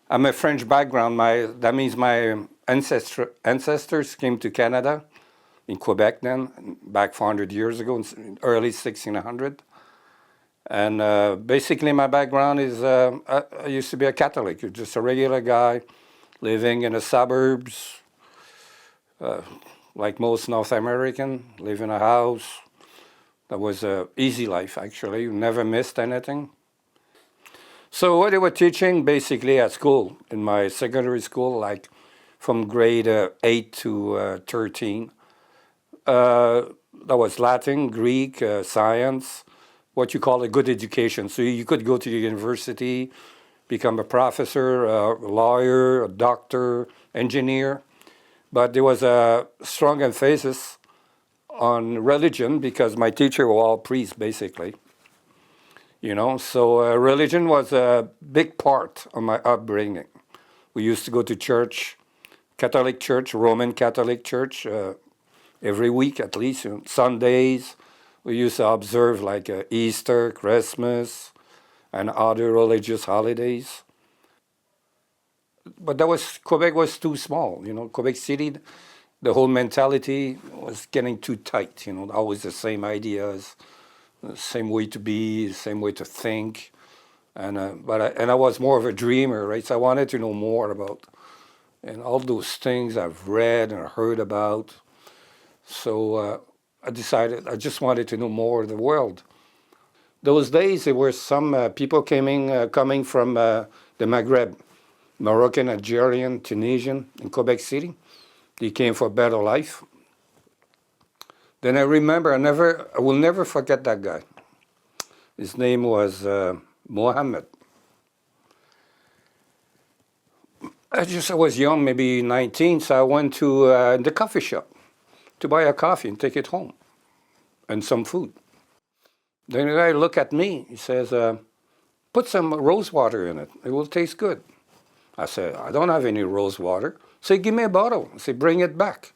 I'm a French background. That means my ancestors came to Canada in Quebec then, back 400 years ago, in early 1600. And basically my background is I used to be a Catholic, just a regular guy living in the suburbs, like most North American, live in a house. That was an easy life, actually. You never missed anything. So what they were teaching basically at school, in my secondary school, like from grade 8 to 13, that was Latin, Greek, science, what you call a good education. So you could go to the university, become a professor, a lawyer, a doctor, engineer. But there was a strong emphasis on religion because my teacher were all priests, basically. So religion was a big part of my upbringing. We used to go to church, Catholic church, Roman Catholic church, every week at least. Sundays, we used to observe like Easter, Christmas, and other religious holidays. But Quebec was too small. Quebec City, the whole mentality was getting too tight. Always the same ideas, the same way to be, the same way to think. And I was more of a dreamer, right? So I wanted to know more about and all those things I've read and heard about. So I decided I just wanted to know more of the world. Those days there were some people coming from the Maghreb, Moroccan, Algerian, Tunisian in Quebec City. They came for a better life. Then I remember, I will never forget that guy. His name was Mohammed. I was young, maybe 19, so I went to the coffee shop to buy a coffee and take it home and some food. Then the guy looked at me. He says, put some rose water in it. It will taste good. I said, I don't have any rose water. So he gave me a bottle. I said, bring it back.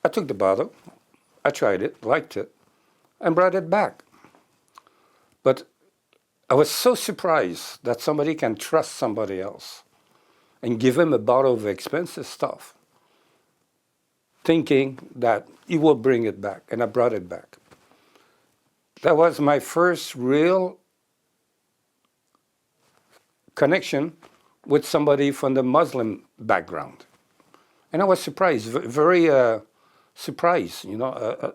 I took the bottle. I tried it, liked it, and brought it back. But I was so surprised that somebody can trust somebody else and give him a bottle of expensive stuff, thinking that he will bring it back, and I brought it back. That was my first real connection with somebody from the Muslim background. And I was surprised, very surprised, that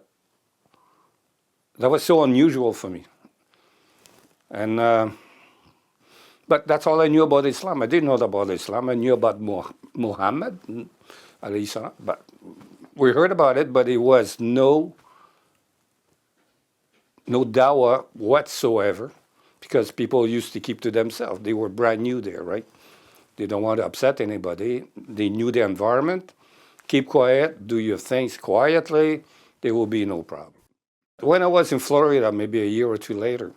was so unusual for me. And but that's all I knew about Islam. I didn't know about Islam. I knew about Muhammad, but we heard about it, but it was no dawah whatsoever, because people used to keep to themselves. They were brand new there, right? They don't want to upset anybody. They knew the environment. Keep quiet, do your things quietly, there will be no problem. When I was in Florida, maybe a year or two later,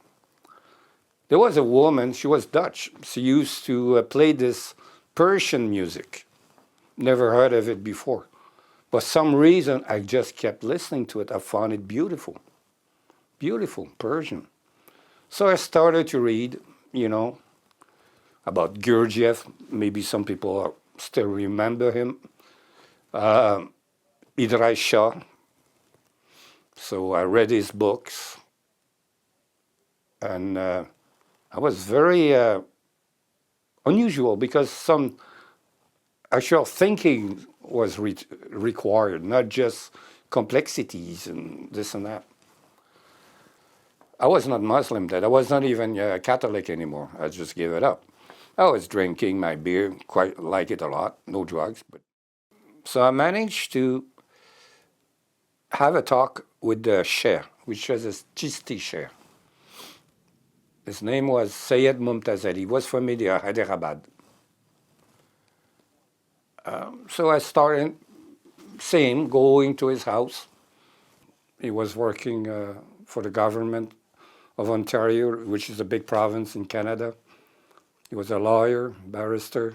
there was a woman, she was Dutch. She used to play this Persian music. Never heard of it before. For some reason, I just kept listening to it. I found it beautiful. Beautiful, Persian. So I started to read, about Gurdjieff. Maybe some people still remember him. Idris Shah. So I read his books. And I was very unusual because some actual thinking was required, not just complexities and this and that. I was not Muslim then. I was not even Catholic anymore. I just gave it up. I was drinking my beer, quite like it a lot, no drugs. So I managed to have a talk with the Sheikh, which was a Chisti Sheikh. His name was Syed Mumtazali. He was from Hyderabad. So I started going to his house. He was working for the government of Ontario, which is a big province in Canada. He was a lawyer, barrister,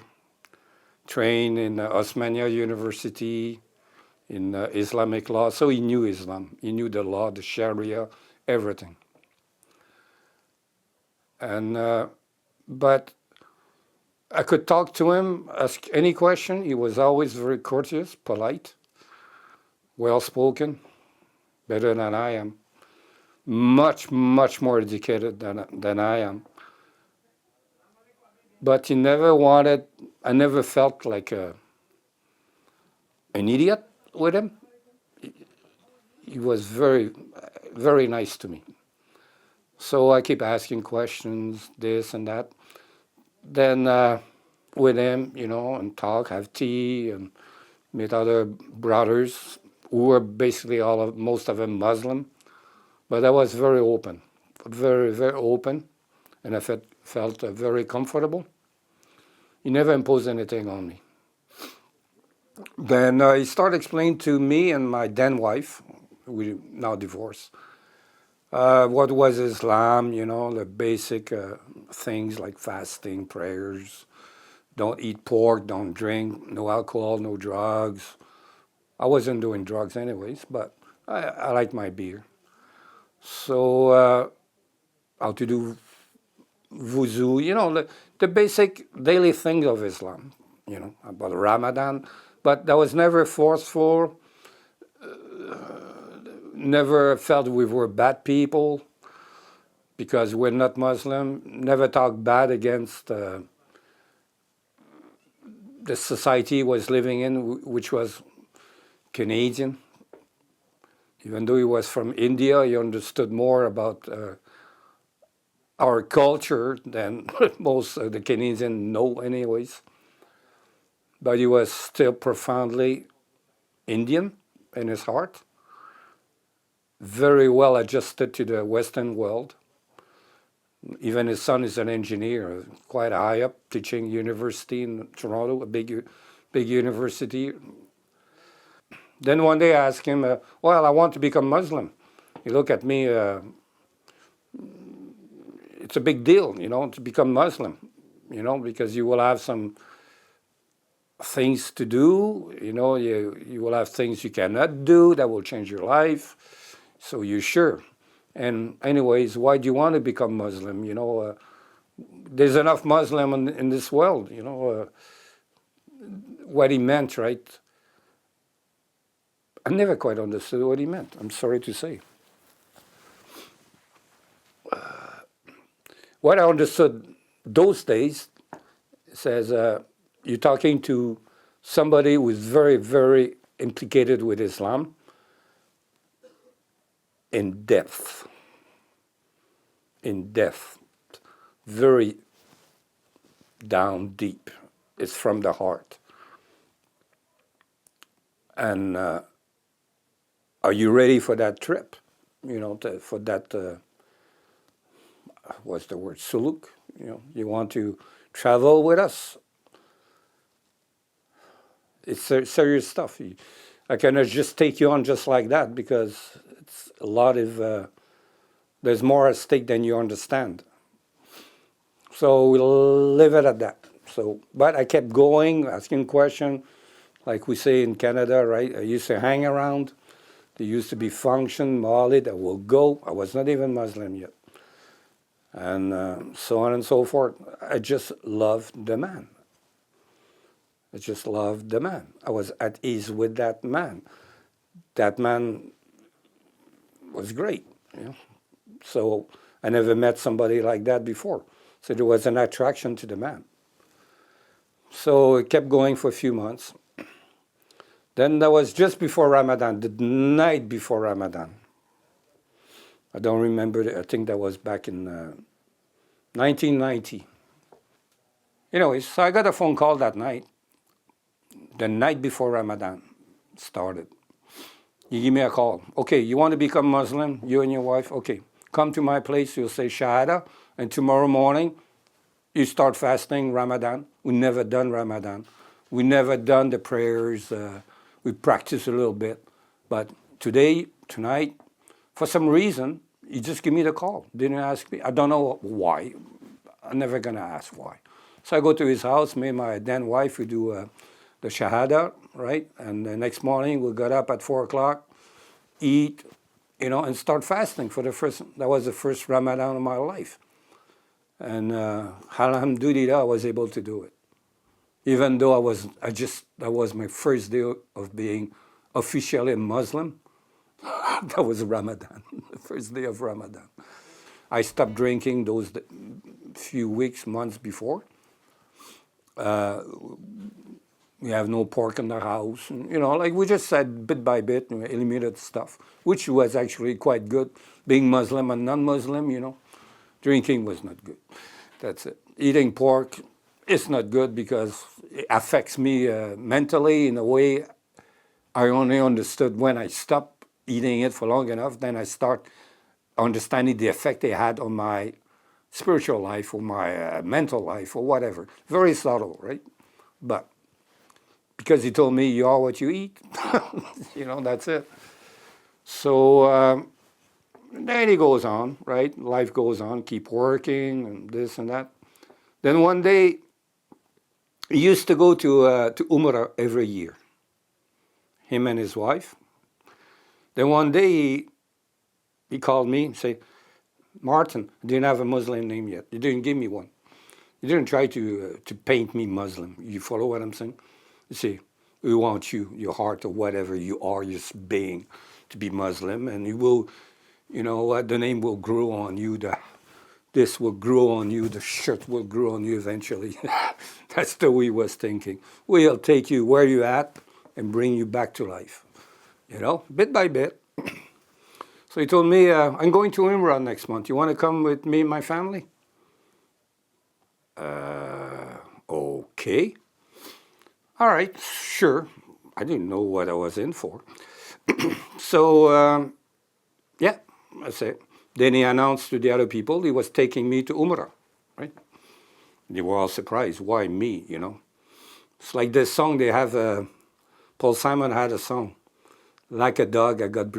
trained in Osmania University in Islamic law. So he knew Islam. He knew the law, the Sharia, everything. And but I could talk to him, ask any question. He was always very courteous, polite, well spoken, better than I am, much, much more educated than I am. But he never wanted, I never felt like an idiot with him. He was very, very nice to me. So I keep asking questions, this and that. Then with him, and talk, have tea, and meet other brothers who were basically most of them Muslim. But I was very open, very, very open, and I felt very comfortable. He never imposed anything on me. Then he started explaining to me and my then wife, we now divorced, what was Islam, the basic things like fasting, prayers, don't eat pork, don't drink, no alcohol, no drugs. I wasn't doing drugs anyways, but I like my beer. So how to do wuzu, the basic daily things of Islam, about Ramadan. But that was never forceful, never felt we were bad people because we're not Muslim, never talked bad against the society was living in, which was Canadian. Even though he was from India, he understood more about our culture than most of the Canadians know anyways. But he was still profoundly Indian in his heart, very well adjusted to the Western world. Even his son is an engineer, quite high up, teaching university in Toronto, a big university. Then one day I asked him, well, I want to become Muslim. He looked at me, it's a big deal, to become Muslim, because you will have some things to do, you will have things you cannot do that will change your life. So you're sure. And anyways, why do you want to become Muslim? There's enough Muslim in this world, what he meant, right? I never quite understood what he meant, I'm sorry to say. What I understood those days says you're talking to somebody who is very, very implicated with Islam in depth, very down deep. It's from the heart. And are you ready for that trip? For that, what's the word, suluk? You want to travel with us? It's serious stuff. I cannot just take you on just like that because it's a lot of, there's more at stake than you understand. So we'll leave it at that. But I kept going, asking questions, like we say in Canada, right? I used to hang around. There used to be function, Maulid, I will go. I was not even Muslim yet. And so on and so forth. I just loved the man. I was at ease with that man. That man was great. So I never met somebody like that before. So there was an attraction to the man. So it kept going for a few months. Then that was just before Ramadan, the night before Ramadan. I don't remember, I think that was back in 1990. Anyways, so I got a phone call that night, the night before Ramadan started. You give me a call. Okay, you want to become Muslim, you and your wife? Okay, come to my place, you'll say shahada, and tomorrow morning, you start fasting Ramadan. We never done Ramadan. We never done the prayers. We practice a little bit. But tonight, for some reason, you just give me the call. Didn't ask me. I don't know why. I'm never going to ask why. So I go to his house, me and my then wife, we do the shahada, right? And the next morning, we got up at 4 o'clock, eat, and start fasting that was the first Ramadan of my life. And alhamdulillah, I was able to do it. even though that was my first day of being officially a Muslim. That was Ramadan, the first day of Ramadan. I stopped drinking those few weeks, months before. We have no pork in the house. And, like we just said bit by bit, eliminated stuff, which was actually quite good. Being Muslim and non-Muslim, drinking was not good. That's it. Eating pork is not good because it affects me mentally in a way I only understood when I stopped eating it for long enough. Then I start understanding the effect it had on my spiritual life or my mental life or whatever. Very subtle, right? But because he told me you are what you eat, that's it. So then he goes on, right? Life goes on, keep working and this and that. Then one day, he used to go to Umrah every year, him and his wife. Then one day, he called me and said, Martin, I didn't have a Muslim name yet. You didn't give me one. You didn't try to paint me Muslim. You follow what I'm saying? You see, we want you, your heart or whatever you are, just being, to be Muslim. And you will, the name will grow on you. This will grow on you. The shirt will grow on you eventually. That's the way he was thinking. We'll take you where you're at and bring you back to life. Bit by bit. So he told me, I'm going to Umrah next month. You want to come with me and my family? Okay. All right, sure. I didn't know what I was in for. So, yeah, that's it. Then he announced to the other people he was taking me to Umrah, right? They were all surprised. Why me, It's like this song they have, Paul Simon had a song, Like a Dog, I Got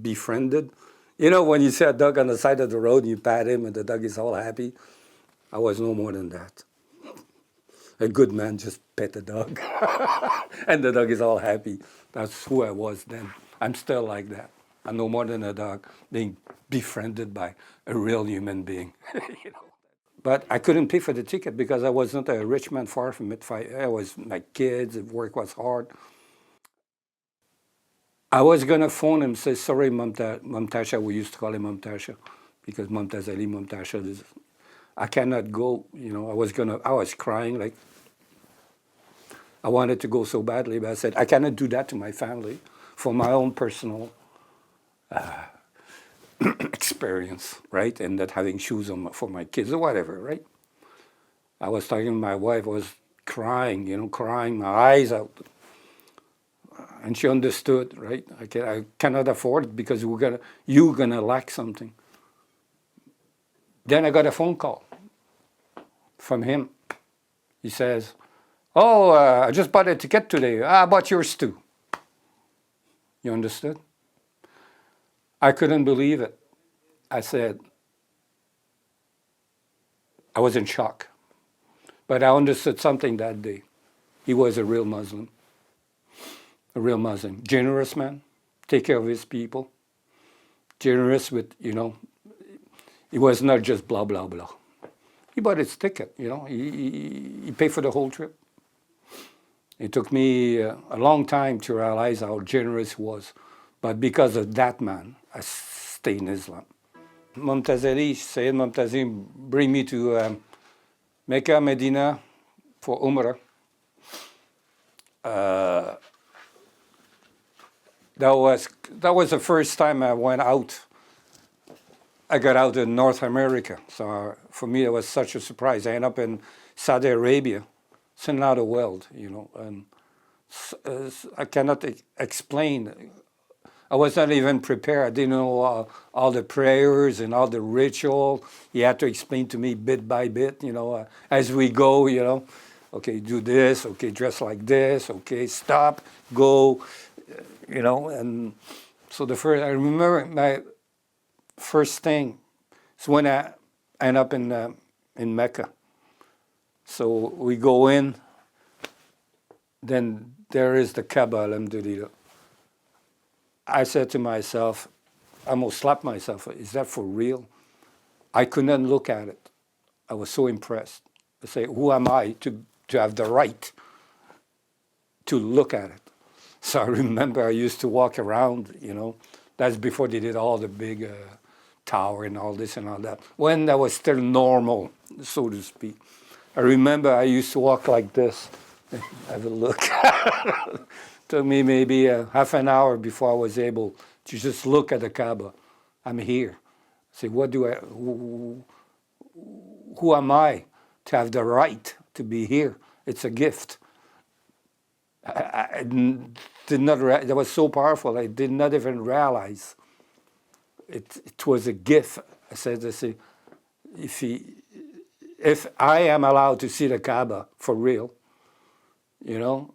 Befriended. When you see a dog on the side of the road and you pat him and the dog is all happy, I was no more than that. A good man just pet the dog and the dog is all happy. That's who I was then. I'm still like that. I'm no more than a dog being befriended by a real human being. But I couldn't pay for the ticket because I was not a rich man, far from it. I was my kids, work was hard. I was going to phone him and say, sorry, Mumtasha, we used to call him Mumtasha because Mumtaz Ali, Mumtasha is, I cannot go, I was crying like, I wanted to go so badly, but I said, I cannot do that to my family for my own personal experience, right? And not having shoes for my kids or whatever, right? I was talking to my wife, I was crying, crying my eyes out. And she understood, right? I cannot afford it because you're gonna lack something. Then I got a phone call from him. He says, oh, I just bought a ticket today. I bought yours too. You understood? I couldn't believe it. I said, I was in shock. But I understood something that day. He was a real Muslim. A real Muslim. Generous man. Take care of his people. Generous with, he was not just blah, blah, blah. He bought his ticket, He paid for the whole trip. It took me a long time to realize how generous he was. But because of that man, I stayed in Islam. Mumtaz Ali, Sayyid Mumtaz Ali, bring me to Mecca, Medina for Umrah. That was the first time I went out. I got out in North America. So for me, it was such a surprise. I ended up in Saudi Arabia. It's another world, and I cannot explain. I was not even prepared. I didn't know all the prayers and all the ritual. He had to explain to me bit by bit, as we go, Okay, do this. Okay, dress like this. Okay, stop, go, And so I remember my first thing is when I end up in Mecca. So we go in, then there is the Kaaba, alhamdulillah. I said to myself, I almost slapped myself, is that for real? I couldn't look at it. I was so impressed. I say, who am I to have the right to look at it. So I remember I used to walk around, that's before they did all the big tower and all this and all that, when that was still normal, so to speak. I remember I used to walk like this. Have a look. Took me maybe half an hour before I was able to just look at the Kaaba. I'm here. Say, who am I to have the right to be here? It's a gift. I did not. That was so powerful. I did not even realize it was a gift. I said, if I am allowed to see the Kaaba for real,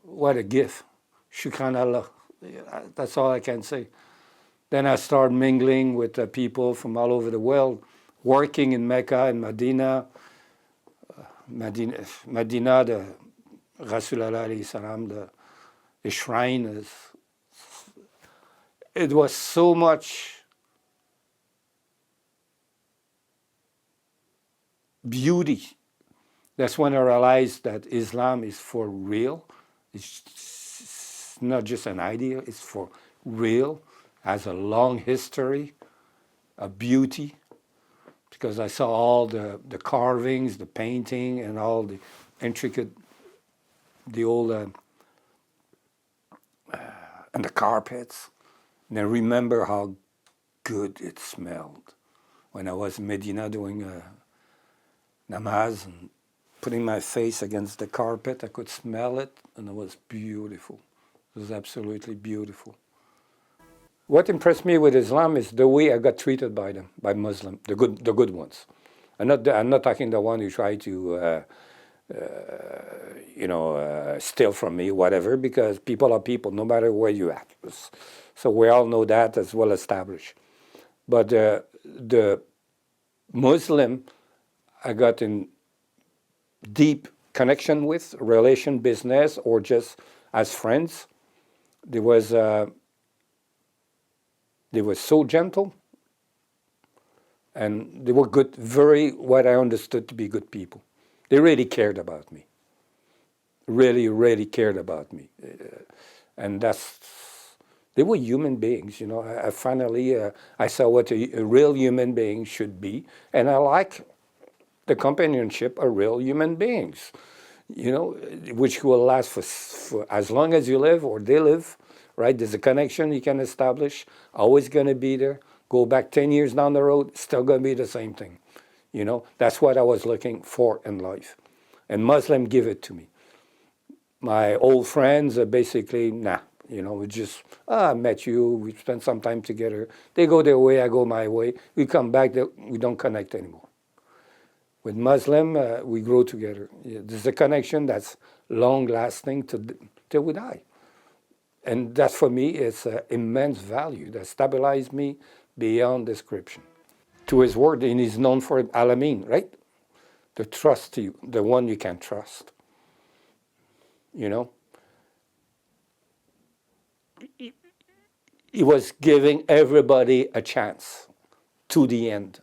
what a gift. Shukran Allah. That's all I can say. Then I started mingling with people from all over the world, working in Mecca and Medina, the Rasulullah alayhi salam, the shrine. It was so much beauty. That's when I realized that Islam is for real. It's not just an idea, it's for real, has a long history, a beauty, because I saw all the carvings, the painting, and all the intricate, the old, and the carpets. And I remember how good it smelled when I was in Medina doing namaz and putting my face against the carpet. I could smell it, and it was beautiful. It was absolutely beautiful. What impressed me with Islam is the way I got treated by them, by Muslims, the good ones. I'm not talking the one who try to, steal from me, whatever, because people are people, no matter where you at. So we all know that, as well established. But the Muslim I got in deep connection with, relation, business, or just as friends. They were so gentle, and they were good, very what I understood to be good people. They really cared about me. Really, really cared about me. And they were human beings, I finally, I saw what a real human being should be, and I like the companionship of real human beings, which will last for as long as you live or they live, right? There's a connection you can establish, always going to be there. Go back 10 years down the road, still going to be the same thing. That's what I was looking for in life. And Muslim give it to me. My old friends are basically, we just, I met you, we spent some time together. They go their way, I go my way. We come back, we don't connect anymore. With Muslim, we grow together. There's a connection that's long-lasting till we die. And that, for me, is immense value that stabilized me beyond description. To his word, and he's known for Alameen, right? The trust you, the one you can trust. He was giving everybody a chance to the end.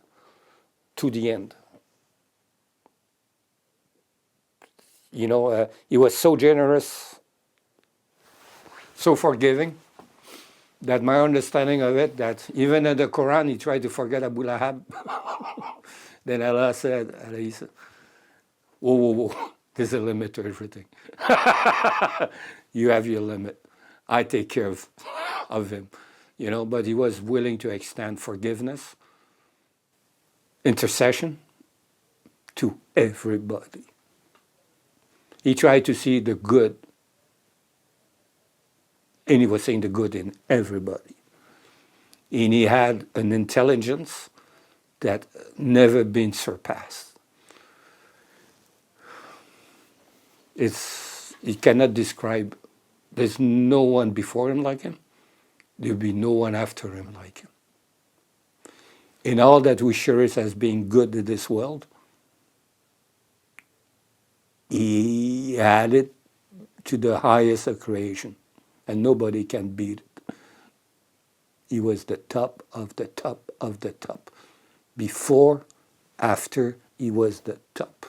To the end. He was so generous, so forgiving, that my understanding of it, that even in the Quran, he tried to forget Abu Lahab. Then Allah said, whoa, there's a limit to everything. You have your limit. I take care of him. But he was willing to extend forgiveness, intercession to everybody. He tried to see the good, and he was saying the good in everybody. And he had an intelligence that never been surpassed. You cannot describe, there's no one before him like him, there'll be no one after him like him. In all that we cherish as being good in this world, he had it to the highest of creation, and nobody can beat it. He was the top of the top of the top. Before, after, he was the top.